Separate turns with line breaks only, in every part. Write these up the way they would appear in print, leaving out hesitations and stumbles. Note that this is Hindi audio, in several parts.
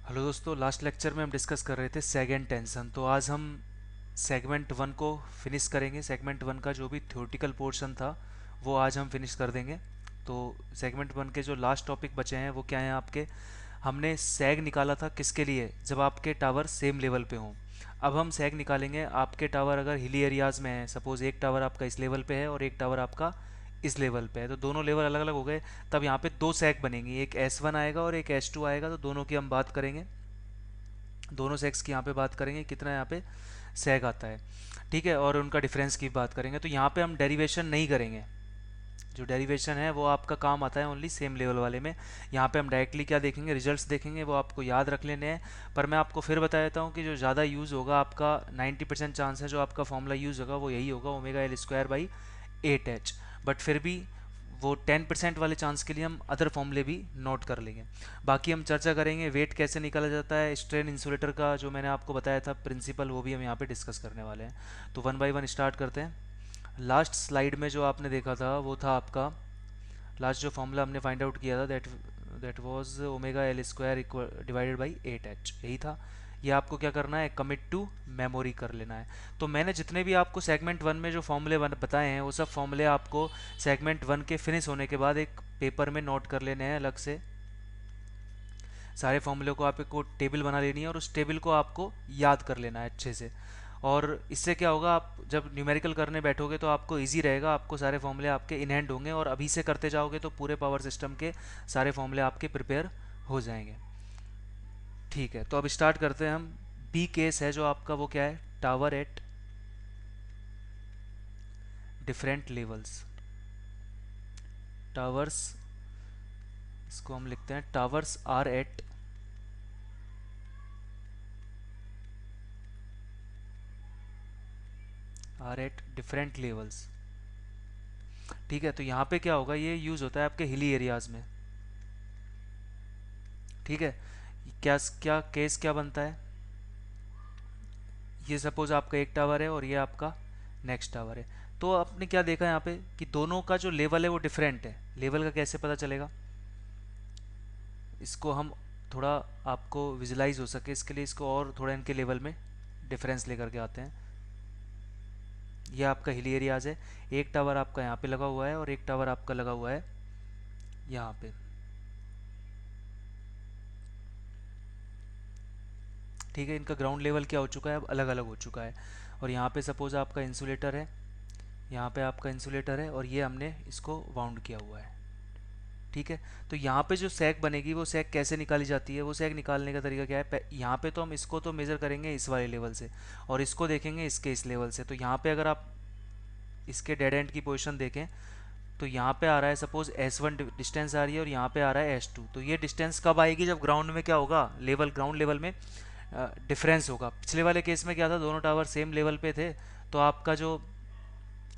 हेलो दोस्तों, लास्ट लेक्चर में हम डिस्कस कर रहे थे सेग एंड टेंशन। तो आज हम सेगमेंट वन को फिनिश करेंगे। सेगमेंट वन का जो भी थ्योरेटिकल पोर्शन था वो आज हम फिनिश कर देंगे। तो सेगमेंट वन के जो लास्ट टॉपिक बचे हैं वो क्या हैं आपके। हमने सेग निकाला था किसके लिए, जब आपके टावर सेम लेवल पे हों। अब हम सेग निकालेंगे आपके टावर अगर हिली एरियाज़ में है। सपोज़ एक टावर आपका इस लेवल पे है और एक टावर आपका इस लेवल पे है, तो दोनों लेवल अलग अलग हो गए। तब यहाँ पे दो सैग बनेंगी, एक S1 आएगा और एक S2 आएगा। तो दोनों की हम बात करेंगे, दोनों सेक्स की यहाँ पे बात करेंगे कितना यहाँ पे सैग आता है। ठीक है, और उनका डिफरेंस की बात करेंगे। तो यहाँ पे हम डेरिवेशन नहीं करेंगे। जो डेरिवेशन है वो आपका काम आता है ओनली सेम लेवल वाले में। यहाँ पे हम डायरेक्टली क्या देखेंगे, रिजल्ट्स देखेंगे, वो आपको याद रख लेने हैं। पर मैं आपको फिर बता देता हूँ कि जो ज़्यादा यूज़ होगा आपका 90% चांस है जो आपका फॉर्मूला यूज़ होगा वो यही होगा, omega L square by 8H। But फिर भी वो 10% वाले चांस के लिए हम अदर फॉर्मूले भी नोट कर लेंगे। बाकी हम चर्चा करेंगे वेट कैसे निकाला जाता है, स्ट्रेन इंसुलेटर का जो मैंने आपको बताया था प्रिंसिपल, वो भी हम यहाँ पे डिस्कस करने वाले हैं। तो वन बाय वन स्टार्ट करते हैं। लास्ट स्लाइड में जो आपने देखा था वो था आपका लास्ट जो फॉर्मूला हमने फाइंड आउट किया था, that was omega L square divided by 8H, यही था। ये आपको क्या करना है, कमिट टू मेमोरी कर लेना है। तो मैंने जितने भी आपको सेगमेंट वन में जो फॉर्मूले बताए हैं वो सब फॉर्मूले आपको सेगमेंट वन के फिनिश होने के बाद एक पेपर में नोट कर लेने हैं अलग से। सारे फॉर्मूले को आपको टेबल बना लेनी है और उस टेबल को आपको याद कर लेना है अच्छे से। और इससे क्या होगा, आप जब न्यूमेरिकल करने बैठोगे तो आपको इजी रहेगा, आपको सारे फॉर्मूले आपके इन हैंड होंगे। और अभी से करते जाओगे तो पूरे पावर सिस्टम के सारे फॉर्मूले आपके प्रिपेयर हो जाएंगे। ठीक है, तो अब स्टार्ट करते हैं हम। बी केस है जो आपका, वो क्या है, tower at different levels. Towers, इसको हम लिखते हैं towers are at different levels. ठीक है, तो यहाँ पे क्या होगा, ये यूज़ होता है आपके हिली एरियाज़ में। ठीक है, क्या क्या केस क्या बनता है, ये सपोज आपका एक टावर है और ये आपका नेक्स्ट टावर है। तो आपने क्या देखा यहाँ पे कि दोनों का जो लेवल है वो डिफरेंट है। लेवल का कैसे पता चलेगा, इसको हम थोड़ा आपको विजुलाइज हो सके इसके लिए इसको और थोड़ा इनके लेवल में डिफरेंस लेकर के आते हैं। ये आपका हिली एरियाज है, एक टावर आपका यहाँ पे लगा हुआ है और एक टावर आपका लगा हुआ है यहाँ पे। ठीक है, इनका ग्राउंड लेवल क्या हो चुका है, अब अलग अलग हो चुका है। और यहाँ पे सपोज आपका इंसुलेटर है, यहाँ पे आपका इंसुलेटर है और ये हमने इसको वाउंड किया हुआ है। ठीक है, तो यहाँ पे जो सैग बनेगी वो सैग कैसे निकाली जाती है, वो सैग निकालने का तरीका क्या है, यहाँ पे तो हम इसको तो मेज़र करेंगे इस वाले लेवल से और इसको देखेंगे इसके इस लेवल से। तो यहाँ पे अगर आप इसके डेड एंड की पोजीशन देखें तो यहाँ पे आ रहा है सपोज S1 डिस्टेंस आ रही है और यहाँ पे आ रहा है S2। तो ये डिस्टेंस कब आएगी, जब ग्राउंड में क्या होगा, लेवल ग्राउंड लेवल में डिफरेंस होगा। पिछले वाले केस में क्या था, दोनों टावर सेम लेवल पे थे, तो आपका जो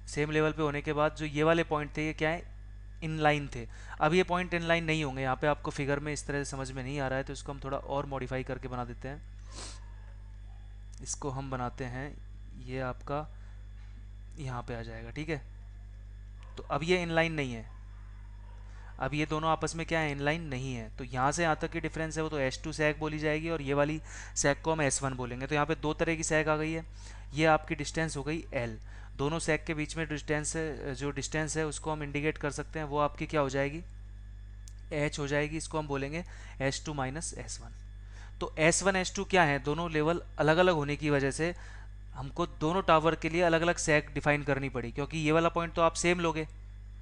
सेम लेवल पे होने के बाद जो ये वाले पॉइंट थे ये क्या है, इन लाइन थे। अब ये पॉइंट इन लाइन नहीं होंगे, यहाँ पे आपको फिगर में इस तरह से समझ में नहीं आ रहा है तो इसको हम थोड़ा और मॉडिफाई करके बना देते हैं। इसको हम बनाते हैं, ये आपका यहाँ पे आ जाएगा। ठीक है, तो अब ये इन लाइन नहीं है, अब ये दोनों आपस में क्या है, इनलाइन नहीं है। तो यहाँ से यहाँ तक की डिफरेंस है वो तो S2 सैग बोली जाएगी और ये वाली सैग को हम S1 बोलेंगे। तो यहाँ पे दो तरह की सैग आ गई है। ये आपकी डिस्टेंस हो गई L, दोनों सैग के बीच में डिस्टेंस है, जो डिस्टेंस है उसको हम इंडिकेट कर सकते हैं, वो आपकी क्या हो जाएगी, H हो जाएगी। इसको हम बोलेंगे S2 माइनस S1। तो S1 S2 क्या है, दोनों लेवल अलग अलग होने की वजह से हमको दोनों टावर के लिए अलग अलग सैग डिफाइन करनी पड़ी, क्योंकि ये वाला पॉइंट तो आप सेम लोगे,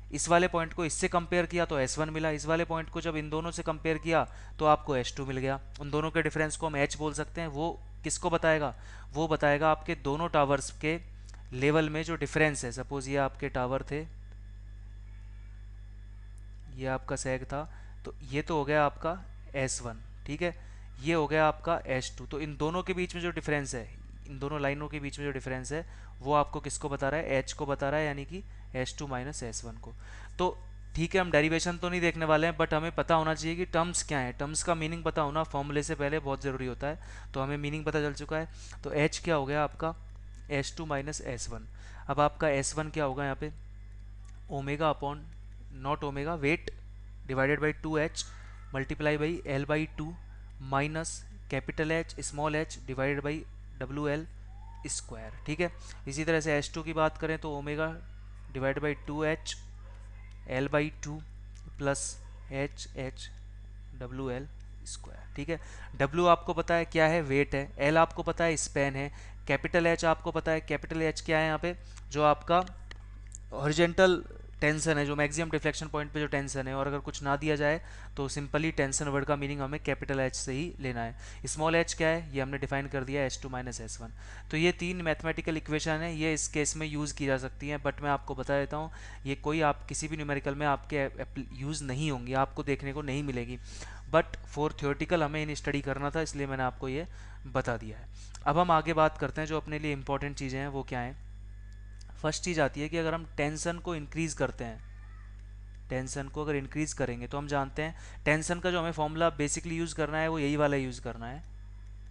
इस वाले पॉइंट को इससे कंपेयर किया तो S1 मिला, इस वाले पॉइंट को जब इन दोनों से कंपेयर किया तो आपको S2 मिल गया। उन दोनों के डिफरेंस को हम H बोल सकते हैं। वो किसको बताएगा, वो बताएगा आपके दोनों टावर्स के लेवल में जो डिफरेंस है। सपोज ये आपके टावर थे, ये आपका सैग था, तो ये तो हो गया आपका S1। ठीक है, ये हो गया आपका S2। तो इन दोनों के बीच में जो डिफरेंस है, इन दोनों लाइनों के बीच में जो डिफरेंस है वो आपको किसको बता रहा है, H को बता रहा है, यानी कि S2 माइनस S1 को। तो ठीक है, हम डेरिवेशन तो नहीं देखने वाले हैं, बट हमें पता होना चाहिए कि टर्म्स क्या है। टर्म्स का मीनिंग पता होना फॉर्मूले से पहले बहुत ज़रूरी होता है। तो हमें मीनिंग पता चल चुका है। तो H क्या हो गया आपका, S2 माइनस S1। अब आपका S1 क्या होगा यहाँ पे, omega upon not omega, weight divided by 2H multiply by L by 2 minus capital H small H divided by W L square, ठीक है। इसी तरह से एच टू की बात करें तो omega divide by two H L by two plus H H W L square, ठीक है। डब्ल्यू आपको पता है क्या है, वेट है। एल आपको पता है स्पैन है। कैपिटल एच आपको पता है, कैपिटल एच क्या है यहाँ पे, जो आपका हॉरिजेंटल टेंशन है, जो मैक्सिमम डिफ्लेक्शन पॉइंट पे जो टेंशन है। और अगर कुछ ना दिया जाए तो सिंपली टेंशन वर्ड का मीनिंग हमें कैपिटल एच से ही लेना है। स्मॉल एच क्या है, ये हमने डिफाइन कर दिया, H two minus S one. तो ये तीन मैथमेटिकल इक्वेशन है, ये इस केस में यूज़ की जा सकती हैं, बट मैं आपको बता देता हूँ ये कोई आप किसी भी न्यूमेरिकल में आपके यूज़ नहीं होंगी, आपको देखने को नहीं मिलेगी। बट फॉर थियोरटिकल हमें इन स्टडी करना था, इसलिए मैंने आपको ये बता दिया है। अब हम आगे बात करते हैं जो अपने लिए इंपॉर्टेंट चीज़ें हैं वो क्या हैं। फर्स्ट चीज़ आती है कि अगर हम टेंशन को इंक्रीज करते हैं, टेंशन को अगर इंक्रीज करेंगे तो हम जानते हैं टेंशन का जो हमें फॉर्मूला बेसिकली यूज़ करना है वो यही वाला यूज़ करना है।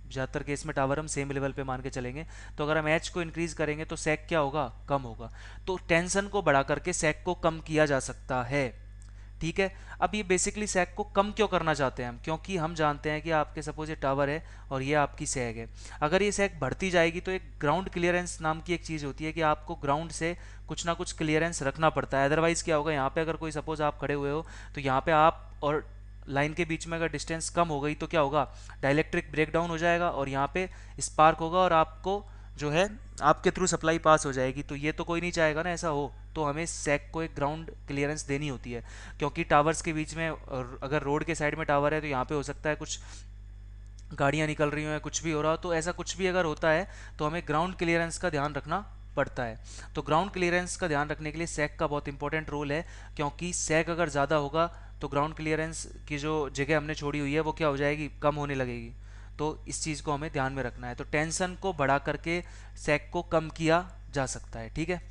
ज़्यादातर केस में टावर हम सेम लेवल पे मान के चलेंगे। तो अगर हम एच को इंक्रीज करेंगे तो सेक क्या होगा, कम होगा। तो टेंशन को बढ़ा करके सेक को कम किया जा सकता है, ठीक है। अब ये बेसिकली सैग को कम क्यों करना चाहते हैं हम, क्योंकि हम जानते हैं कि आपके सपोज ये टावर है और ये आपकी सैग है। अगर ये सैग बढ़ती जाएगी तो एक ग्राउंड क्लियरेंस नाम की एक चीज़ होती है कि आपको ग्राउंड से कुछ ना कुछ क्लियरेंस रखना पड़ता है। अदरवाइज क्या होगा, यहाँ पे अगर कोई सपोज आप खड़े हुए हो तो यहाँ पे आप और लाइन के बीच में अगर डिस्टेंस कम हो गई तो क्या होगा, डाइलेक्ट्रिक ब्रेकडाउन हो जाएगा और यहाँ पे स्पार्क होगा और आपको जो है आपके थ्रू सप्लाई पास हो जाएगी। तो ये तो कोई नहीं चाहेगा ना ऐसा हो। तो हमें सैक को एक ग्राउंड क्लियरेंस देनी होती है, क्योंकि टावर्स के बीच में अगर रोड के साइड में टावर है तो यहाँ पे हो सकता है कुछ गाड़ियाँ निकल रही हो, कुछ भी हो रहा हो। तो ऐसा कुछ भी अगर होता है तो हमें ग्राउंड क्लियरेंस का ध्यान रखना पड़ता है। तो ग्राउंड क्लियरेंस का ध्यान रखने के लिए सैक का बहुत इंपॉर्टेंट रोल है, क्योंकि सैक अगर ज़्यादा होगा तो ग्राउंड क्लियरेंस की जो जगह हमने छोड़ी हुई है वो क्या हो जाएगी, कम होने लगेगी। तो इस चीज़ को हमें ध्यान में रखना है। तो टेंशन को बढ़ा करके सैक को कम किया जा सकता है, ठीक है।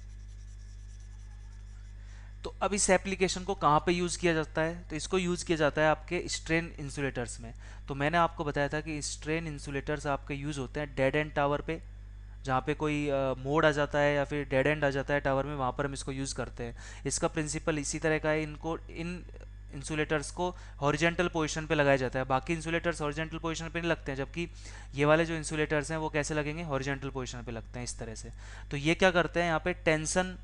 तो अब इस एप्लीकेशन को कहाँ पे यूज़ किया जाता है, तो इसको यूज़ किया जाता है आपके स्ट्रेन इंसुलेटर्स में। तो मैंने आपको बताया था कि स्ट्रेन इंसुलेटर्स आपके यूज़ होते हैं डेड एंड टावर पे, जहाँ पे कोई मोड आ जाता है या फिर डेड एंड आ जाता है टावर में, वहाँ पर हम इसको यूज़ करते हैं। इसका प्रिंसिपल इसी तरह का है, इनको इन इंसुलेटर्स को हॉरिजेंटल पोजीशन पे लगाया जाता है। बाकी इंसुलेटर्स हॉरिजेंटल पोजीशन पे नहीं लगते हैं, जबकि ये वाले जो इंसुलेटर्स हैं वो कैसे लगेंगे, हॉरिजेंटल पोजीशन पे लगते हैं इस तरह से। तो ये क्या करते हैं, यहाँ पे टेंशन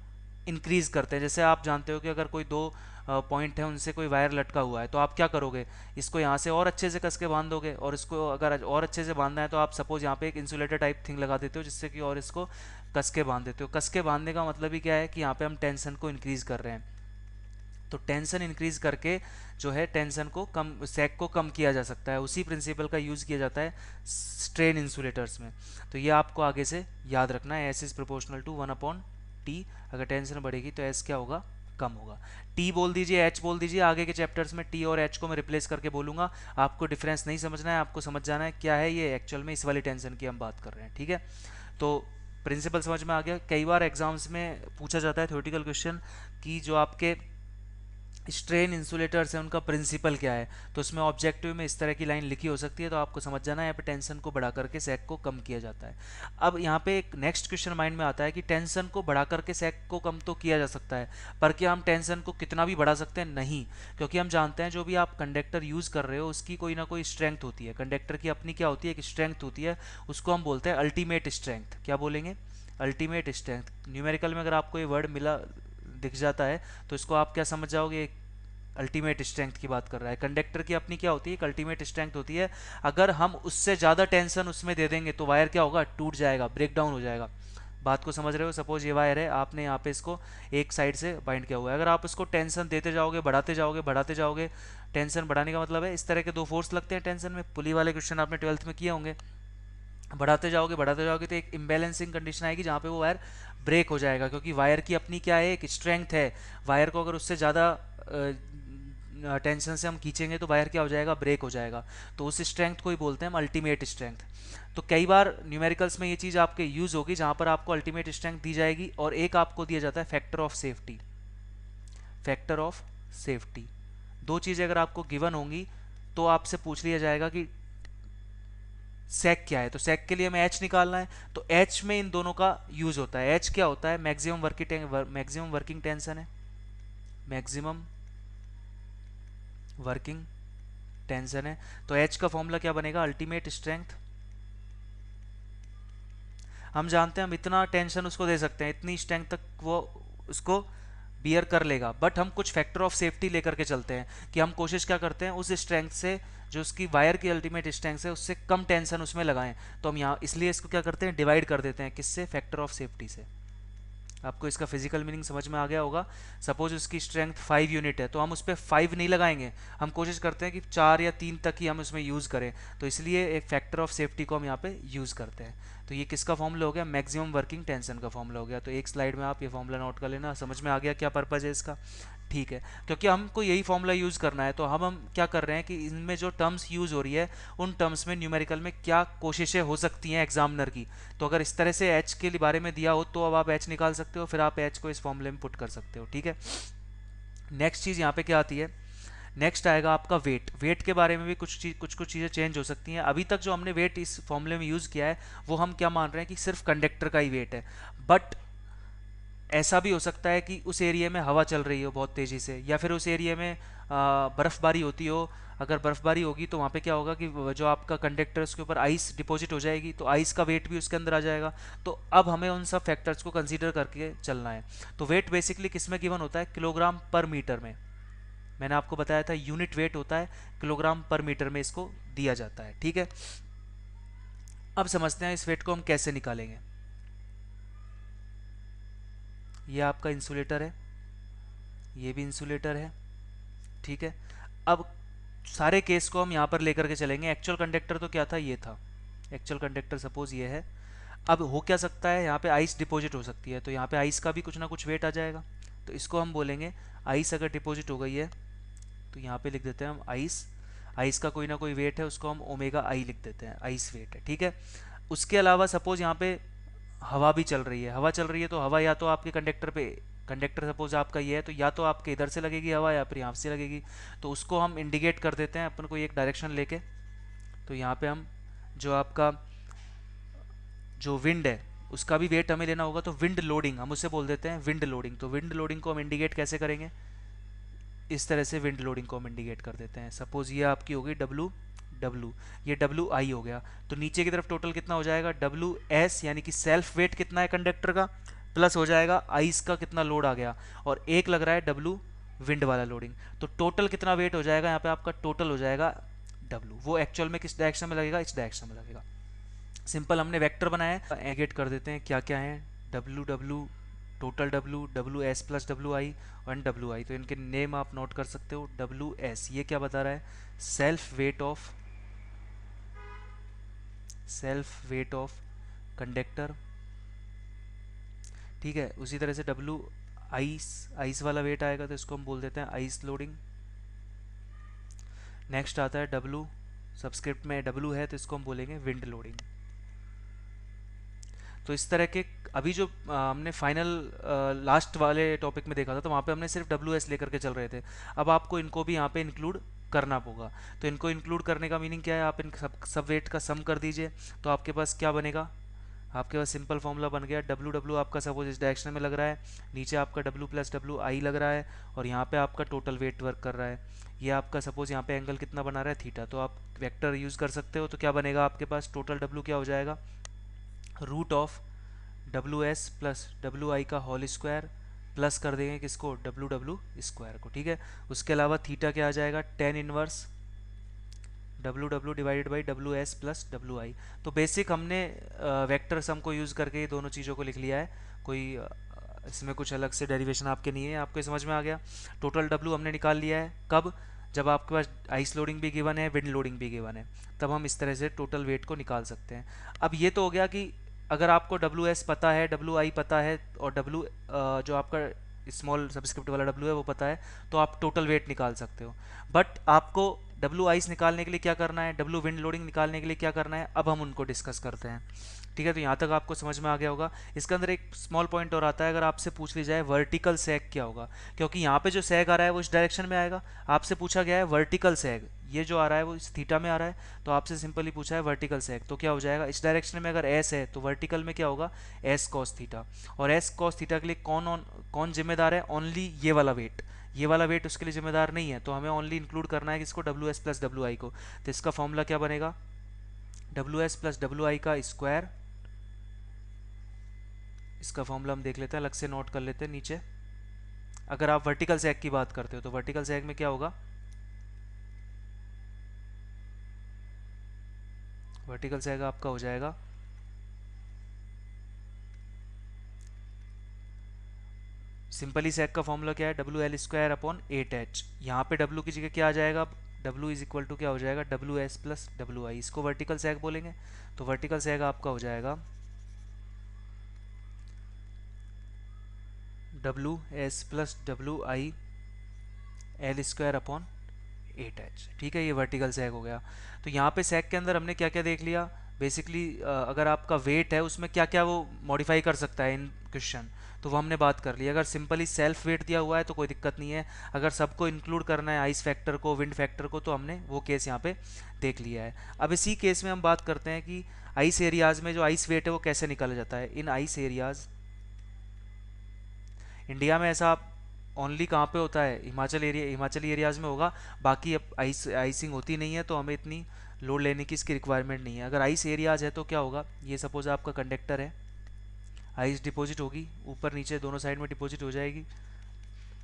इंक्रीज करते हैं। जैसे आप जानते हो कि अगर कोई दो पॉइंट है उनसे कोई वायर लटका हुआ है तो आप क्या करोगे, इसको यहाँ से और अच्छे से कस के बांध दोगे। और इसको अगर और अच्छे से बांधना है तो आप सपोज यहाँ पे एक इंसुलेटर टाइप थिंग लगा देते हो जिससे कि और इसको कस के बांध देते हो। कस के बांधने का मतलब ही क्या है कि यहाँ पे हम टेंशन को इंक्रीज कर रहे हैं। तो टेंशन इंक्रीज करके जो है टेंशन को कम, सैग को कम किया जा सकता है। उसी प्रिंसिपल का यूज़ किया जाता है स्ट्रेन इंसुलेटर्स में। तो ये आपको आगे से याद रखना है, S is proportional to 1/T। अगर टेंशन बढ़ेगी तो एस क्या होगा, कम होगा। टी बोल दीजिए, एच बोल दीजिए, आगे के चैप्टर्स में टी और एच को मैं रिप्लेस करके बोलूंगा। आपको डिफरेंस नहीं समझना है, आपको समझ जाना है क्या है ये एक्चुअल में इस वाली टेंशन की हम बात कर रहे हैं, ठीक है। तो प्रिंसिपल समझ में आ गया। कई बार एग्जाम्स में पूछा जाता है थ्योरेटिकल क्वेश्चन कि जो आपके स्ट्रेन इंसुलेटर्स हैं उनका प्रिंसिपल क्या है। तो उसमें ऑब्जेक्टिव में इस तरह की लाइन लिखी हो सकती है, तो आपको समझ जाना है यहाँ पे टेंशन को बढ़ा करके सैग को कम किया जाता है। अब यहाँ पे एक नेक्स्ट क्वेश्चन माइंड में आता है कि टेंशन को बढ़ा करके सैग को कम तो किया जा सकता है, पर क्या हम टेंशन को कितना भी बढ़ा सकते हैं, नहीं। क्योंकि हम जानते हैं जो भी आप कंडक्टर यूज़ कर रहे हो उसकी कोई ना कोई स्ट्रेंथ होती है। कंडक्टर की अपनी क्या होती है, एक स्ट्रेंथ होती है, उसको हम बोलते हैं अल्टीमेट स्ट्रेंथ। क्या बोलेंगे, अल्टीमेट स्ट्रेंथ। न्यूमेरिकल में अगर आपको ये वर्ड मिला दिख जाता है तो इसको आप क्या समझ जाओगे, अल्टीमेट स्ट्रेंथ की बात कर रहा है। कंडक्टर की अपनी क्या होती है, एक अल्टीमेट स्ट्रेंथ होती है। अगर हम उससे ज़्यादा टेंशन उसमें दे देंगे तो वायर क्या होगा, टूट जाएगा, ब्रेक डाउन हो जाएगा। बात को समझ रहे हो। सपोज ये वायर है, आपने यहाँ पे इसको एक साइड से बाइंड किया हुआ है, अगर आप इसको टेंशन देते जाओगे, बढ़ाते जाओगे, बढ़ाते जाओगे, टेंशन बढ़ाने का मतलब है इस तरह के दो फोर्स लगते हैं टेंशन में। पुली वाले क्वेश्चन आपने 12th में किए होंगे। बढ़ाते जाओगे तो एक इम्बैलेंसिंग कंडीशन आएगी जहाँ पे वो वायर ब्रेक हो जाएगा, क्योंकि वायर की अपनी क्या है, एक स्ट्रेंथ है। वायर को अगर उससे ज़्यादा टेंशन से हम खींचेंगे तो वायर क्या हो जाएगा, ब्रेक हो जाएगा। तो उस स्ट्रेंथ को ही बोलते हैं हम अल्टीमेट स्ट्रेंथ। तो कई बार न्यूमेरिकल्स में ये चीज़ आपके यूज़ होगी जहाँ पर आपको अल्टीमेट स्ट्रेंथ दी जाएगी और एक आपको दिया जाता है factor of safety. Factor of safety, दो चीज़ें अगर आपको गिवन होंगी तो आपसे पूछ लिया जाएगा कि सेक क्या है। तो सेक के लिए हमें एच निकालना है, तो एच में इन दोनों का यूज होता है। एच क्या होता है, मैक्सिमम वर्किंग टेंशन है, मैक्सिमम वर्किंग टेंशन है। तो एच का फॉर्मूला क्या बनेगा, अल्टीमेट स्ट्रेंथ। हम जानते हैं हम इतना टेंशन उसको दे सकते हैं, इतनी स्ट्रेंथ तक वो उसको बियर कर लेगा, बट हम कुछ फैक्टर ऑफ सेफ्टी लेकर के चलते हैं कि हम कोशिश क्या करते हैं उस स्ट्रेंथ से, जो उसकी वायर की अल्टीमेट स्ट्रेंथ है उससे कम टेंशन उसमें लगाएं। तो हम यहाँ इसलिए इसको क्या करते हैं, डिवाइड कर देते हैं, किससे, फैक्टर ऑफ सेफ्टी से। आपको इसका फिजिकल मीनिंग समझ में आ गया होगा। सपोज उसकी स्ट्रेंथ 5 यूनिट है तो हम उस पर 5 नहीं लगाएंगे, हम कोशिश करते हैं कि 4 या 3 तक ही हम उसमें यूज़ करें। तो इसलिए एक फैक्टर ऑफ सेफ्टी को हम यहाँ पे यूज़ करते हैं। तो ये किसका फॉर्मूला हो गया, मैक्सिमम वर्किंग टेंशन का फॉर्मूला हो गया। तो एक स्लाइड में आप ये फॉर्मूला नोट कर लेना, समझ में आ गया क्या पर्पज़ है इसका। ठीक है, क्योंकि हमको यही फॉर्मूला यूज़ करना है, तो हम क्या कर रहे हैं कि इनमें जो टर्म्स यूज़ हो रही है उन टर्म्स में न्यूमेरिकल में क्या कोशिशें हो सकती हैं एग्जामिनर की। तो अगर इस तरह से एच के बारे में दिया हो तो अब आप एच निकाल सकते हो, फिर आप एच को इस फॉर्मूले में पुट कर सकते हो। ठीक है, नेक्स्ट चीज़ यहाँ पे क्या आती है, नेक्स्ट आएगा आपका वेट। वेट के बारे में भी कुछ चीज़ें चेंज हो सकती हैं। अभी तक जो हमने वेट इस फॉर्मूले में यूज़ किया है वो हम क्या मान रहे हैं कि सिर्फ कंडक्टर का ही वेट है, बट ऐसा भी हो सकता है कि उस एरिया में हवा चल रही हो बहुत तेज़ी से, या फिर उस एरिया में बर्फ़बारी होती हो। अगर बर्फ़बारी होगी तो वहाँ पे क्या होगा कि जो आपका कंडक्टर उसके ऊपर आइस डिपॉजिट हो जाएगी, तो आइस का वेट भी उसके अंदर आ जाएगा। तो अब हमें उन सब फैक्टर्स को कंसीडर करके चलना है। तो वेट बेसिकली किस में गिवन होता है, किलोग्राम पर मीटर में। मैंने आपको बताया था यूनिट वेट होता है, किलोग्राम पर मीटर में इसको दिया जाता है। ठीक है, अब समझते हैं इस वेट को हम कैसे निकालेंगे। ये आपका इंसुलेटर है, ये भी इंसुलेटर है। ठीक है, अब सारे केस को हम यहाँ पर लेकर के चलेंगे। एक्चुअल कंडक्टर तो क्या था, ये था एक्चुअल कंडक्टर, सपोज ये है। अब हो क्या सकता है, यहाँ पे आइस डिपॉजिट हो सकती है, तो यहाँ पे आइस का भी कुछ ना कुछ वेट आ जाएगा। तो इसको हम बोलेंगे आइस अगर डिपॉजिट हो गई है तो यहाँ पे लिख देते हैं हम आइस। आइस का कोई ना कोई वेट है, उसको हम ओमेगा आई लिख देते हैं, आइस वेट है। ठीक है, उसके अलावा सपोज यहाँ पे हवा भी चल रही है, हवा चल रही है तो हवा या तो आपके कंडक्टर पे, कंडक्टर सपोज आपका ये है तो या तो आपके इधर से लगेगी हवा या फिर यहाँ से लगेगी। तो उसको हम इंडिकेट कर देते हैं अपन को एक डायरेक्शन लेके। तो यहाँ पे हम जो आपका जो विंड है उसका भी वेट हमें लेना होगा, तो विंड लोडिंग हम उसे बोल देते हैं, विंड लोडिंग। तो विंड लोडिंग को हम इंडिकेट कैसे करेंगे, इस तरह से विंड लोडिंग को हम इंडिकेट कर देते हैं। सपोज ये आपकी होगी डब्लू डब्लू, ये डब्लू आई हो गया। तो नीचे की तरफ टोटल कितना हो जाएगा, डब्लू एस यानी कि सेल्फ वेट कितना है कंडक्टर का, प्लस हो जाएगा आइस का कितना लोड आ गया, और एक लग रहा है डब्लू विंड वाला लोडिंग। तो टोटल कितना वेट हो जाएगा यहाँ पे आपका, टोटल हो जाएगा डब्लू। वो एक्चुअल में किस डायरेक्शन में लगेगा, इस डायरेक्शन में लगेगा। सिंपल हमने वेक्टर बनाया है, एग्रेगेट कर देते हैं क्या क्या है, W W, total W, W S plus W I और डब्लू आई। तो इनके नेम आप नोट कर सकते हो। डब्लू एस ये क्या बता रहा है, सेल्फ वेट ऑफ कंडक्टर। ठीक है, उसी तरह से डब्लू आइस, आइस वाला वेट आएगा तो इसको हम बोल देते हैं आइस लोडिंग। नेक्स्ट आता है डब्लू, सबस्क्रिप्ट में डब्लू है तो इसको हम बोलेंगे विंड लोडिंग। तो इस तरह के अभी जो हमने फाइनल लास्ट वाले टॉपिक में देखा था तो वहाँ पे हमने सिर्फ डब्ल्यू एस लेकर के चल रहे थे। अब आपको इनको भी यहाँ पे इंक्लूड करना होगा। तो इनको इंक्लूड करने का मीनिंग क्या है, आप इन सब वेट का सम कर दीजिए तो आपके पास क्या बनेगा, आपके पास सिंपल फॉर्मूला बन गया। डब्ल्यू डब्ल्यू आपका सपोज इस डायरेक्शन में लग रहा है, नीचे आपका डब्ल्यू प्लस डब्ल्यू आई लग रहा है, और यहाँ पे आपका टोटल वेट वर्क कर रहा है। ये आपका सपोज यहाँ पे एंगल कितना बना रहा है, थीटा। तो आप वेक्टर यूज़ कर सकते हो। तो क्या बनेगा आपके पास, टोटल डब्ल्यू क्या हो जाएगा, root of W S plus W I का होल स्क्वायर, प्लस कर देंगे किसको, डब्ल्यू डब्ल्यू स्क्वायर को। ठीक है, उसके अलावा थीटा क्या आ जाएगा, tan inverse W W divided by W S plus W आई। तो बेसिक हमने वेक्टर सम को यूज़ करके ये दोनों चीज़ों को लिख लिया है। कोई इसमें कुछ अलग से डेरिवेशन आपके नहीं है, आपको समझ में आ गया। टोटल डब्ल्यू हमने निकाल लिया है, कब, जब आपके पास आइस लोडिंग भी गिवन है, विंड लोडिंग भी गिवन है, तब हम इस तरह से टोटल वेट को निकाल सकते हैं। अब ये तो हो गया कि अगर आपको डब्ल्यू एस पता है, डब्ल्यू आई पता है, और डब्ल्यू जो आपका स्मॉल सबस्क्रिप्ट वाला डब्ल्यू है वो पता है, तो आप टोटल वेट निकाल सकते हो। बट आपको डब्ल्यू आइस निकालने के लिए क्या करना है, डब्ल्यू विंड लोडिंग निकालने के लिए क्या करना है, अब हम उनको डिस्कस करते हैं। ठीक है, तो यहाँ तक आपको समझ में आ गया होगा। इसके अंदर एक स्मॉल पॉइंट और आता है, अगर आपसे पूछ ली जाए वर्टिकल सैग क्या होगा, क्योंकि यहाँ पे जो सैग आ रहा है वो इस डायरेक्शन में आएगा। आपसे पूछा गया है वर्टिकल सैग, ये जो आ रहा है वो इस थीटा में आ रहा है, तो आपसे सिंपली पूछा है वर्टिकल सेक, तो क्या हो जाएगा इस डायरेक्शन में अगर एस है तो वर्टिकल में क्या होगा एस कॉस थीटा। और एस कॉस थीटा के लिए कौन जिम्मेदार है, ओनली ये वाला वेट, ये वाला वेट उसके लिए जिम्मेदार नहीं है, तो हमें ओनली इंक्लूड करना है किसको, डब्ल्यू एस प्लस डब्ल्यू आई को। तो इसका फॉर्मूला क्या बनेगा, W S plus W I का स्क्वायर, इसका फॉर्मूला हम देख लेते हैं, अलग से नोट कर लेते हैं नीचे। अगर आप वर्टिकल सैग की बात करते हो तो वर्टिकल सैग में क्या होगा, वर्टिकल सैग आपका हो जाएगा सिंपली सैग का फॉर्मूला क्या है, W L square upon 8h। यहाँ पे डब्ल्यू की जगह क्या आ जाएगा, डब्ल्यू इज इक्वल टू क्या हो जाएगा, डब्ल्यू एस प्लस डब्ल्यू आई, इसको वर्टिकल सैग बोलेंगे। तो वर्टिकल सैग आपका हो जाएगा W S plus W I L square upon 8h। ठीक है, ये वर्टिकल सैग हो गया। तो यहाँ पे सैग के अंदर हमने क्या क्या देख लिया, बेसिकली अगर आपका वेट है उसमें क्या क्या वो मॉडिफाई कर सकता है इन क्वेश्चन, तो वो हमने बात कर ली। अगर सिंपली सेल्फ वेट दिया हुआ है तो कोई दिक्कत नहीं है, अगर सबको इंक्लूड करना है आइस फैक्टर को विंड फैक्टर को, तो हमने वो केस यहाँ पे देख लिया है। अब इसी केस में हम बात करते हैं कि आइस एरियाज में जो आइस वेट है वो कैसे निकाला जाता है। इन आइस एरियाज, इंडिया में ऐसा ओनली कहाँ पे होता है, हिमाचली एरियाज में होगा, बाकी अब आइसिंग होती नहीं है तो हमें इतनी लोड लेने की इसकी रिक्वायरमेंट नहीं है। अगर आइस एरियाज है तो क्या होगा, ये सपोज आपका कंडक्टर है, आइस डिपॉजिट होगी ऊपर नीचे दोनों साइड में डिपॉजिट हो जाएगी।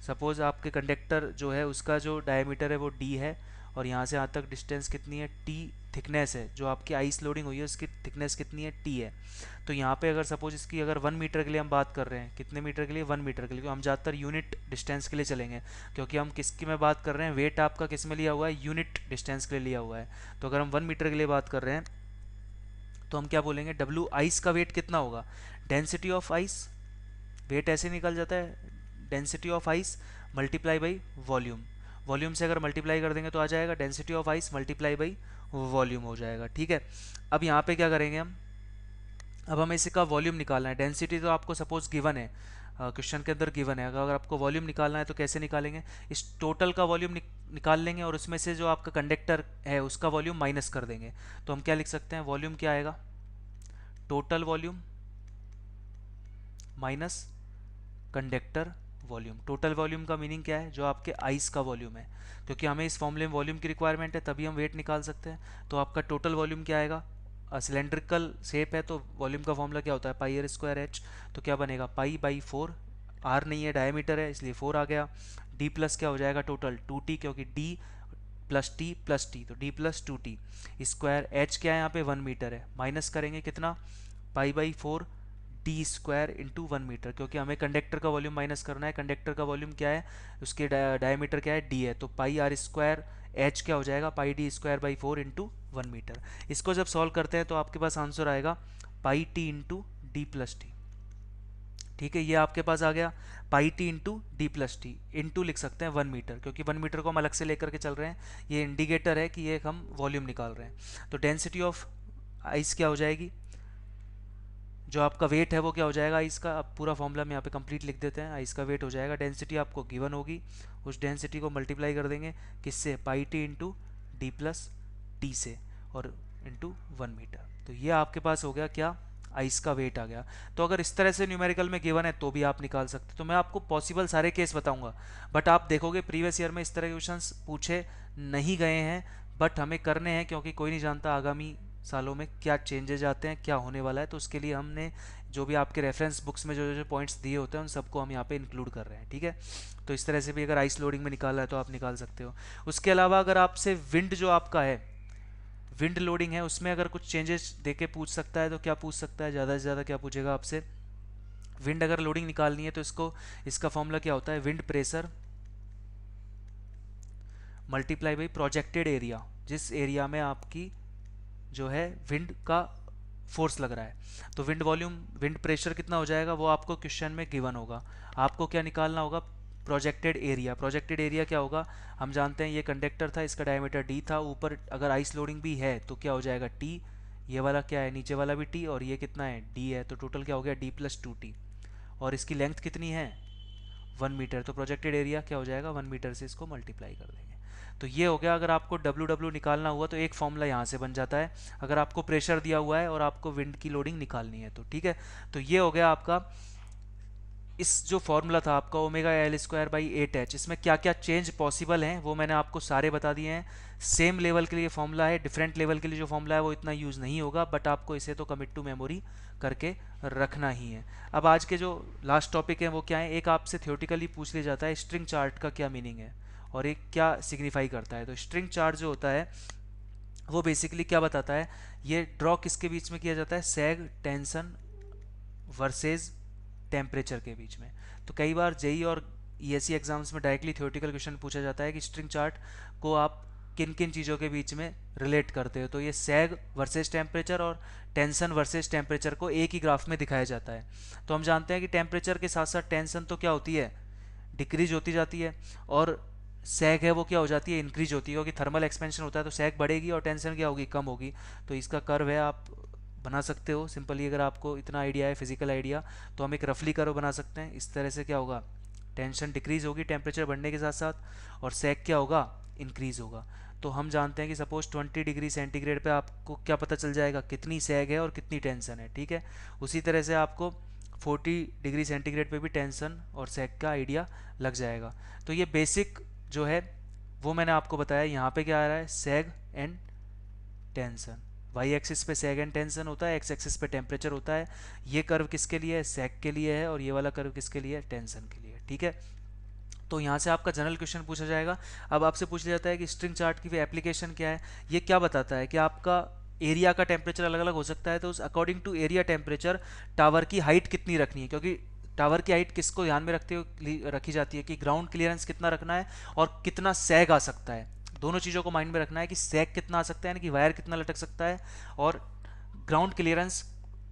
सपोज आपके कंडक्टर जो है उसका जो डायमीटर है वो डी है, और यहाँ से यहाँ तक डिस्टेंस कितनी है, टी थिकनेस है, जो आपकी आइस लोडिंग हुई है उसकी थिकनेस कितनी है, टी है। तो यहाँ पे अगर सपोज इसकी अगर 1 मीटर के लिए हम बात कर रहे हैं, कितने मीटर के लिए, 1 मीटर के लिए, तो हम ज़्यादातर यूनिट डिस्टेंस के लिए चलेंगे, क्योंकि हम किसकी में बात कर रहे हैं, वेट आपका किस में लिया हुआ है, यूनिट डिस्टेंस के लिए लिया हुआ है। तो अगर हम 1 मीटर के लिए बात कर रहे हैं तो हम क्या बोलेंगे, डब्ल्यू आइस का वेट कितना होगा, डेंसिटी ऑफ आइस, वेट ऐसे निकल जाता है density of ice multiply by volume, volume से अगर मल्टीप्लाई कर देंगे तो आ जाएगा density of ice multiply by volume हो जाएगा। ठीक है, अब यहाँ पे क्या करेंगे हम, अब हमें इसका वॉल्यूम निकालना है। डेंसिटी तो आपको सपोज गिवन है, क्वेश्चन के अंदर गिवन है, अगर आपको वॉल्यूम निकालना है तो कैसे निकालेंगे, इस टोटल का वॉल्यूम निकाल लेंगे और उसमें से जो आपका कंडक्टर है उसका वॉल्यूम माइनस कर देंगे। तो हम क्या लिख सकते हैं, वॉल्यूम क्या आएगा, total volume minus conductor volume. Total volume का मीनिंग क्या है, जो आपके आइस का वॉल्यूम है, क्योंकि हमें इस फॉर्मूले में वॉल्यूम की रिक्वायरमेंट है तभी हम वेट निकाल सकते हैं। तो आपका टोटल वॉल्यूम क्या आएगा, सिलेंड्रिकल शेप है तो वॉल्यूम का फॉर्मूला क्या होता है, पाई आर स्क्वायर एच, तो क्या बनेगा पाई बाई 4, आर नहीं है डायमीटर है इसलिए 4 आ गया, डी प्लस क्या हो जाएगा टोटल 2t, क्योंकि डी प्लस टी तो D plus 2t square, H क्या है यहाँ पे 1 मीटर है, माइनस करेंगे कितना, pi by 4 D square into 1 metre, क्योंकि हमें कंडक्टर का वॉल्यूम माइनस करना है, कंडक्टर का वॉल्यूम क्या है, उसके डायमीटर क्या है डी है, तो पाई आर स्क्वायर एच क्या हो जाएगा, pi D square by 4 into 1 meter. इसको जब सॉल्व करते हैं तो आपके पास आंसर आएगा pi T into D plus T. ठीक है, ये आपके पास आ गया pi T into D plus T, into लिख सकते हैं 1 मीटर, क्योंकि 1 मीटर को हम अलग से लेकर के चल रहे हैं, ये इंडिकेटर है कि ये हम वॉल्यूम निकाल रहे हैं। तो डेंसिटी ऑफ आइस क्या हो जाएगी, जो आपका वेट है वो क्या हो जाएगा आइस का, अब पूरा फॉर्मूला में यहाँ पे कंप्लीट लिख देते हैं। आइस का वेट हो जाएगा, डेंसिटी आपको गिवन होगी, उस डेंसिटी को मल्टीप्लाई कर देंगे किससे, pi T into D plus T से, और इंटू 1 मीटर। तो ये आपके पास हो गया क्या, आइस का वेट आ गया। तो अगर इस तरह से न्यूमेरिकल में गिवन है तो भी आप निकाल सकते। तो मैं आपको पॉसिबल सारे केस बताऊंगा, बट आप देखोगे प्रीवियस ईयर में इस तरह के क्वेश्चंस पूछे नहीं गए हैं, बट हमें करने हैं क्योंकि कोई नहीं जानता आगामी सालों में क्या चेंजेज आते हैं, क्या होने वाला है। तो उसके लिए हमने जो भी आपके रेफरेंस बुक्स में जो जो पॉइंट्स दिए होते हैं उन सबको हम यहाँ पे इंक्लूड कर रहे हैं। ठीक है, तो इस तरह से भी अगर आइस लोडिंग में निकालना है तो आप निकाल सकते हो। उसके अलावा अगर आपसे विंड जो आपका है, विंड लोडिंग है, उसमें अगर कुछ चेंजेस देके पूछ सकता है तो क्या पूछ सकता है, ज़्यादा से ज़्यादा क्या पूछेगा आपसे, विंड अगर लोडिंग निकालनी है तो इसका फॉर्मूला क्या होता है, wind pressure multiply by projected area, जिस एरिया में आपकी जो है विंड का फोर्स लग रहा है। तो विंड वॉल्यूम, विंड प्रेशर कितना हो जाएगा वो आपको क्वेश्चन में गिवन होगा। आपको क्या निकालना होगा, प्रोजेक्टेड एरिया। प्रोजेक्टेड एरिया क्या होगा, हम जानते हैं ये कंडक्टर था, इसका डायमीटर डी था, ऊपर अगर आइस लोडिंग भी है तो क्या हो जाएगा टी, ये वाला क्या है नीचे वाला भी टी, और ये कितना है डी है, तो टोटल क्या हो गया डी प्लस 2t, और इसकी लेंथ कितनी है 1 मीटर, तो प्रोजेक्टेड एरिया क्या हो जाएगा 1 मीटर से इसको मल्टीप्लाई कर देंगे। तो ये हो गया, अगर आपको डब्ल्यू डब्ल्यू निकालना हुआ तो एक फॉर्मूला यहाँ से बन जाता है, अगर आपको प्रेशर दिया हुआ है और आपको विंड की लोडिंग निकालनी है तो। ठीक है, तो ये हो गया आपका इस जो फॉर्मूला था आपका omega L square by 8h, इसमें क्या क्या चेंज पॉसिबल हैं वो मैंने आपको सारे बता दिए हैं। सेम लेवल के लिए फॉर्मूला है, डिफरेंट लेवल के लिए जो फॉर्मूला है वो इतना यूज़ नहीं होगा, बट आपको इसे तो कमिट टू मेमोरी करके रखना ही है। अब आज के जो लास्ट टॉपिक है वो क्या है, एक आपसे थियोटिकली पूछ लिया जाता है स्ट्रिंग चार्ट का क्या मीनिंग है और एक क्या सिग्निफाई करता है। तो स्ट्रिंग चार्ट जो होता है वो बेसिकली क्या बताता है, ये ड्रॉ किसके बीच में किया जाता है, सैग टेंशन वर्सेस टेम्परेचर के बीच में। तो कई बार जेई और ईएससी एग्जाम्स में डायरेक्टली थ्योरेटिकल क्वेश्चन पूछा जाता है कि स्ट्रिंग चार्ट को आप किन किन चीज़ों के बीच में रिलेट करते हो। तो ये सैग वर्सेस टेम्परेचर और टेंशन वर्सेस टेम्परेचर को एक ही ग्राफ में दिखाया जाता है। तो हम जानते हैं कि टेम्परेचर के साथ साथ टेंशन तो क्या होती है, डिक्रीज होती जाती है, और सैग है वो क्या हो जाती है, इंक्रीज होती है, क्योंकि थर्मल एक्सपेंशन होता है तो सैग बढ़ेगी और टेंशन क्या होगी, कम होगी। तो इसका कर्व है, आप बना सकते हो सिंपली, अगर आपको इतना आइडिया है फिजिकल आइडिया तो हम एक रफली कर्व बना सकते हैं। इस तरह से क्या होगा, टेंशन डिक्रीज होगी टेम्परेचर बढ़ने के साथ साथ, और सैग क्या होगा, इंक्रीज होगा। तो हम जानते हैं कि सपोज 20 डिग्री सेंटीग्रेड पे आपको क्या पता चल जाएगा, कितनी सैग है और कितनी टेंशन है। ठीक है, उसी तरह से आपको 40 डिग्री सेंटीग्रेड पे भी टेंशन और सैग का आइडिया लग जाएगा। तो ये बेसिक जो है वो मैंने आपको बताया। यहाँ पे क्या आ रहा है, सैग एंड टेंशन, वाई एक्सिस पे सैग एंड टेंशन होता है, एक्स एक्सिस पे टेम्परेचर होता है। ये कर्व किसके लिए है, सैग के लिए है, और ये वाला कर्व किसके लिए है, टेंशन के लिए। ठीक है, तो यहाँ से आपका जनरल क्वेश्चन पूछा जाएगा। अब आपसे पूछ लिया जाता है कि स्ट्रिंग चार्ट की एप्लीकेशन क्या है। ये क्या बताता है कि आपका एरिया का टेम्परेचर अलग अलग हो सकता है, तो उस according to area temperature tower की हाइट कितनी रखनी है, क्योंकि टावर की हाइट किसको ध्यान में रखते हुए रखी जाती है कि ग्राउंड क्लियरेंस कितना रखना है और कितना सैग आ सकता है। दोनों चीज़ों को माइंड में रखना है कि सैग कितना आ सकता है, यानी कि वायर कितना लटक सकता है, और ground clearance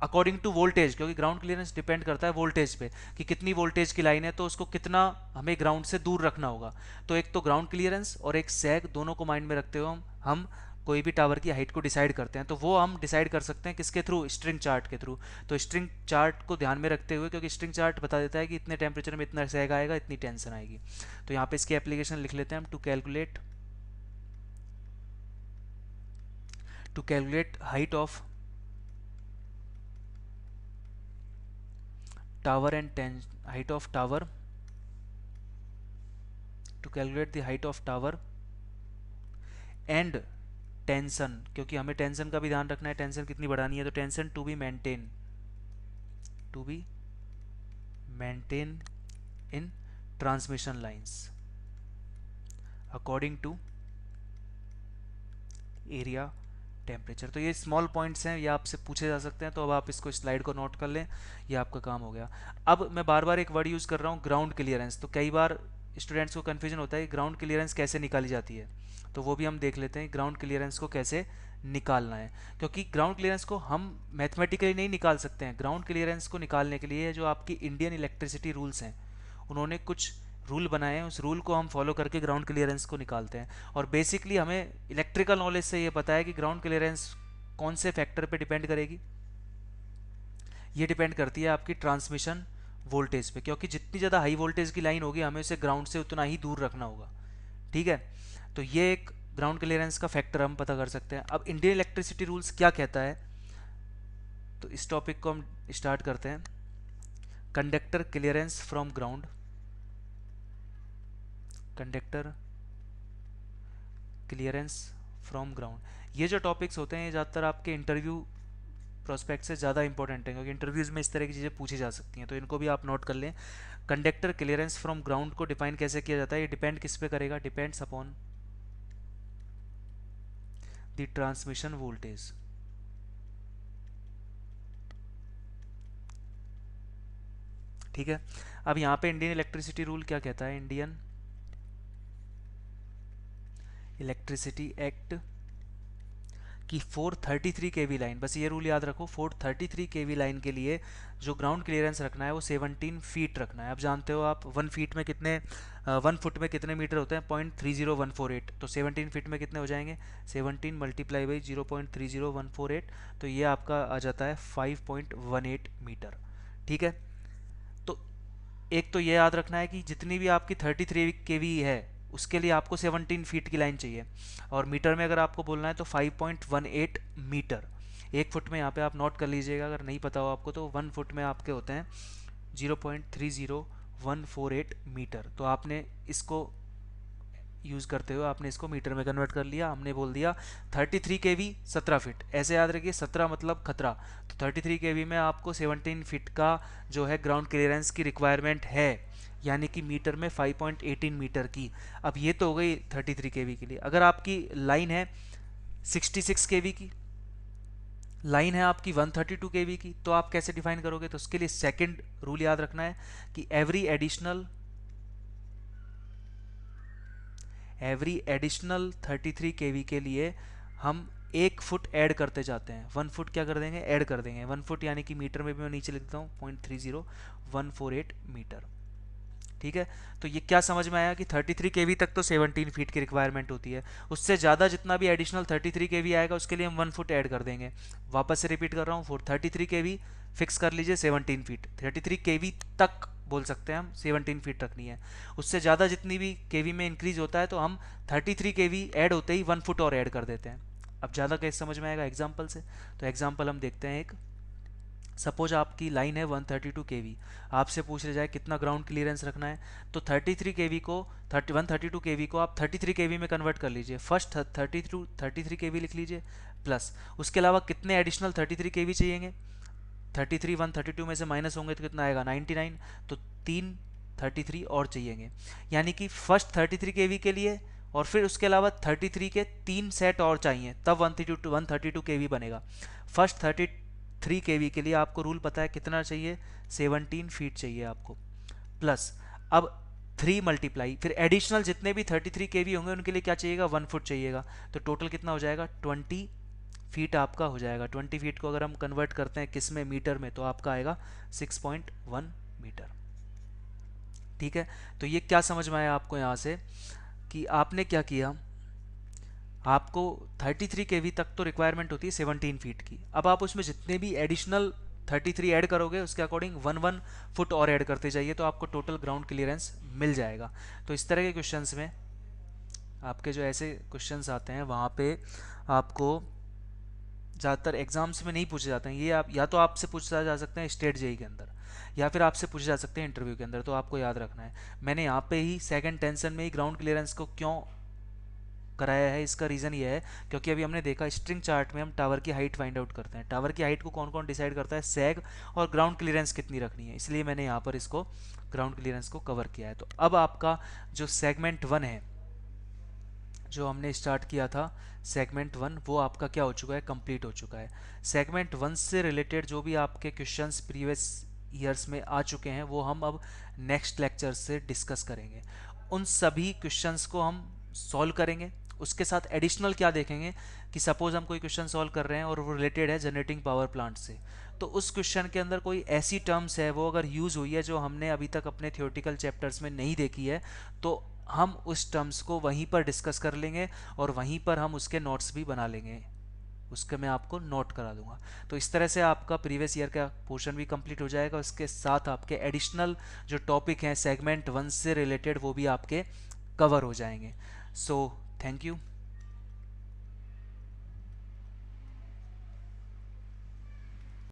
according to voltage, क्योंकि ग्राउंड क्लियरेंस डिपेंड करता है वोल्टेज पे कि कितनी वोल्टेज की लाइन है, तो उसको कितना हमें ग्राउंड से दूर रखना होगा। तो एक तो ग्राउंड क्लियरेंस और एक सैग, दोनों को माइंड में रखते हुए हम कोई भी टावर की हाइट को डिसाइड करते हैं। तो वो हम डिसाइड कर सकते हैं किसके थ्रू, स्ट्रिंग चार्ट के थ्रू। तो स्ट्रिंग चार्ट को ध्यान में रखते हुए, क्योंकि स्ट्रिंग चार्ट बता देता है कि इतने टेम्परेचर में इतना सैग आएगा, इतनी टेंशन आएगी। तो यहाँ पे इसकी एप्लीकेशन लिख लेते हैं हम, to calculate height of tower and height of tower, to calculate the height of tower and tension, क्योंकि हमें टेंशन का भी ध्यान रखना है, टेंशन कितनी बढ़ानी है। तो tension to be maintain in transmission lines according to area temperature. तो ये स्मॉल पॉइंट्स हैं, ये आपसे पूछे जा सकते हैं, तो अब आप इसको स्लाइड को नोट कर लें, ये आपका काम हो गया। अब मैं बार बार एक वर्ड यूज़ कर रहा हूँ, ग्राउंड क्लियरेंस। तो कई बार स्टूडेंट्स को कन्फ्यूजन होता है ग्राउंड क्लियरेंस कैसे निकाली जाती है, तो वो भी हम देख लेते हैं ग्राउंड क्लियरेंस को कैसे निकालना है। क्योंकि ग्राउंड क्लियरेंस को हम मैथमेटिकली नहीं निकाल सकते हैं। ग्राउंड क्लियरेंस को निकालने के लिए जो आपकी इंडियन इलेक्ट्रिसिटी रूल्स हैं, उन्होंने कुछ रूल बनाए हैं, उस रूल को हम फॉलो करके ग्राउंड क्लियरेंस को निकालते हैं। और बेसिकली हमें इलेक्ट्रिकल नॉलेज से ये पता है कि ग्राउंड क्लियरेंस कौन से फैक्टर पे डिपेंड करेगी, ये डिपेंड करती है आपकी ट्रांसमिशन वोल्टेज पे, क्योंकि जितनी ज़्यादा हाई वोल्टेज की लाइन होगी हमें उसे ग्राउंड से उतना ही दूर रखना होगा। ठीक है, तो ये एक ग्राउंड क्लियरेंस का फैक्टर हम पता कर सकते हैं। अब इंडियन इलेक्ट्रिसिटी रूल्स क्या कहता है, तो इस टॉपिक को हम स्टार्ट करते हैं। Conductor clearance from ground, conductor clearance from ground. ये जो टॉपिक्स होते हैं ये ज़्यादातर आपके इंटरव्यू प्रोस्पेक्ट से ज़्यादा इंपॉर्टेंट है, क्योंकि इंटरव्यूज़ में इस तरह की चीज़ें पूछी जा सकती हैं, तो इनको भी आप नोट कर लें। कंडक्टर क्लियरेंस फ्रॉम ग्राउंड को डिफाइन कैसे किया जाता है, ये डिपेंड किस पे करेगा, depends upon the transmission voltage. ठीक है, अब यहाँ पे इंडियन इलेक्ट्रिसिटी रूल क्या कहता है, इंडियन इलेक्ट्रिसिटी एक्ट कि 433 केवी लाइन, बस ये रूल याद रखो, 433 केवी लाइन के लिए जो ग्राउंड क्लियरेंस रखना है वो 17 फीट रखना है। अब जानते हो आप 1 फीट में कितने 1 फुट में कितने मीटर होते हैं, 0.30148, तो 17 फीट में कितने हो जाएंगे, 17 मल्टीप्लाई बाई 0.30148, तो ये आपका आ जाता है 5.18 मीटर। ठीक है, तो एक तो ये याद रखना है कि जितनी भी आपकी 33 केवी है उसके लिए आपको 17 फीट की लाइन चाहिए, और मीटर में अगर आपको बोलना है तो 5.18 मीटर। 1 फुट में यहाँ पे आप नोट कर लीजिएगा, अगर नहीं पता हो आपको तो 1 फुट में आपके होते हैं 0.30148 मीटर। तो आपने इसको यूज़ करते हुए आपने इसको मीटर में कन्वर्ट कर लिया। हमने बोल दिया 33 केवी 17 फीट, ऐसे याद रखिए, 17 मतलब खतरा। तो 33 केवी में आपको 17 फीट का जो है ग्राउंड क्लियरेंस की रिक्वायरमेंट है, यानी कि मीटर में 5.18 मीटर की। अब ये तो हो गई 33 केवी के लिए। अगर आपकी लाइन है 66 केवी की, लाइन है आपकी 132 केवी की, तो आप कैसे डिफाइन करोगे? तो उसके लिए सेकंड रूल याद रखना है कि एवरी एडिशनल 33 केवी के लिए हम 1 फुट ऐड करते जाते हैं। 1 फुट क्या कर देंगे? ऐड कर देंगे। 1 फुट यानी कि मीटर में भी मैं नीचे लिख देता हूँ 0.30148 मीटर। ठीक है, तो ये क्या समझ में आया कि 33 केवी तक तो 17 फीट की रिक्वायरमेंट होती है। उससे ज़्यादा जितना भी एडिशनल 33 केवी आएगा उसके लिए हम 1 फुट ऐड कर देंगे। वापस से रिपीट कर रहा हूँ, 33 केवी फिक्स कर लीजिए 17 फीट, 33 केवी तक बोल सकते हैं हम, 17 फीट रखनी है। उससे ज़्यादा जितनी भी केवी में इंक्रीज होता है तो हम 33 केवी ऐड होते ही 1 फुट और ऐड कर देते हैं। अब ज़्यादा कैसे समझ में आएगा? एग्जाम्पल से। तो एग्जाम्पल हम देखते हैं एक। सपोज आपकी लाइन है 132 केवी, आपसे पूछ लिया जाए कितना ग्राउंड क्लियरेंस रखना है, तो 33 केवी को 132 केवी को आप 33 केवी में कन्वर्ट कर लीजिए। फर्स्ट 33 केवी लिख लीजिए, प्लस उसके अलावा कितने एडिशनल 33 केवी चाहिए? 33 132 में से माइनस होंगे तो कितना आएगा? 99। तो 33 और चाहिएंगे, यानी कि फर्स्ट 33 केवी के लिए और फिर उसके अलावा 33 के 3 सेट और चाहिए, तब 132 केवी बनेगा। फर्स्ट 33 केवी के लिए आपको रूल पता है कितना चाहिए? 17 फीट चाहिए आपको, प्लस अब 3 मल्टीप्लाई, फिर एडिशनल जितने भी 33 केवी होंगे उनके लिए क्या चाहिएगा? 1 फुट चाहिएगा। तो टोटल कितना हो जाएगा? 20 फीट आपका हो जाएगा। 20 फीट को अगर हम कन्वर्ट करते हैं किस में? मीटर में, तो आपका आएगा 6.1 मीटर। ठीक है, तो ये क्या समझ में आया आपको यहाँ से कि आपने क्या किया? आपको 33 केवी तक तो रिक्वायरमेंट होती है 17 फीट की। अब आप उसमें जितने भी एडिशनल 33 ऐड करोगे उसके अकॉर्डिंग 1 फुट और ऐड करते जाइए, तो आपको टोटल ग्राउंड क्लियरेंस मिल जाएगा। तो इस तरह के क्वेश्चंस में आपके जो ऐसे क्वेश्चंस आते हैं वहाँ पे आपको ज़्यादातर एग्जाम्स में नहीं पूछे जाते हैं ये। आप या तो आपसे पूछा जा सकते हैं स्टेट जेई के अंदर, या फिर आपसे पूछे जा सकते हैं इंटरव्यू के अंदर। तो आपको याद रखना है, मैंने यहाँ पे ही सेकंड टेंशन में ही ग्राउंड क्लियरेंस को क्यों कराया है, इसका रीज़न ये है क्योंकि अभी हमने देखा स्ट्रिंग चार्ट में हम टावर की हाइट फाइंड आउट करते हैं। टावर की हाइट को कौन कौन डिसाइड करता है? सैग और ग्राउंड क्लियरेंस कितनी रखनी है, इसलिए मैंने यहाँ पर इसको ग्राउंड क्लियरेंस को कवर किया है। तो अब आपका जो सेगमेंट 1 है, जो हमने स्टार्ट किया था सेगमेंट 1, वो आपका क्या हो चुका है? कंप्लीट हो चुका है। सेगमेंट 1 से रिलेटेड जो भी आपके क्वेश्चंस प्रीवियस ईयर्स में आ चुके हैं वो हम अब नेक्स्ट लेक्चर से डिस्कस करेंगे। उन सभी क्वेश्चंस को हम सॉल्व करेंगे। उसके साथ एडिशनल क्या देखेंगे कि सपोज हम कोई क्वेश्चन सॉल्व कर रहे हैं और वो रिलेटेड है जनरेटिंग पावर प्लांट से, तो उस क्वेश्चन के अंदर कोई ऐसी टर्म्स है वो अगर यूज़ हुई है जो हमने अभी तक अपने थियोरेटिकल चैप्टर्स में नहीं देखी है, तो हम उस टर्म्स को वहीं पर डिस्कस कर लेंगे और वहीं पर हम उसके नोट्स भी बना लेंगे, उसके मैं आपको नोट करा दूंगा। तो इस तरह से आपका प्रीवियस ईयर का पोर्शन भी कंप्लीट हो जाएगा। उसके साथ आपके एडिशनल जो टॉपिक हैं सेगमेंट 1 से रिलेटेड वो भी आपके कवर हो जाएंगे। So thank you.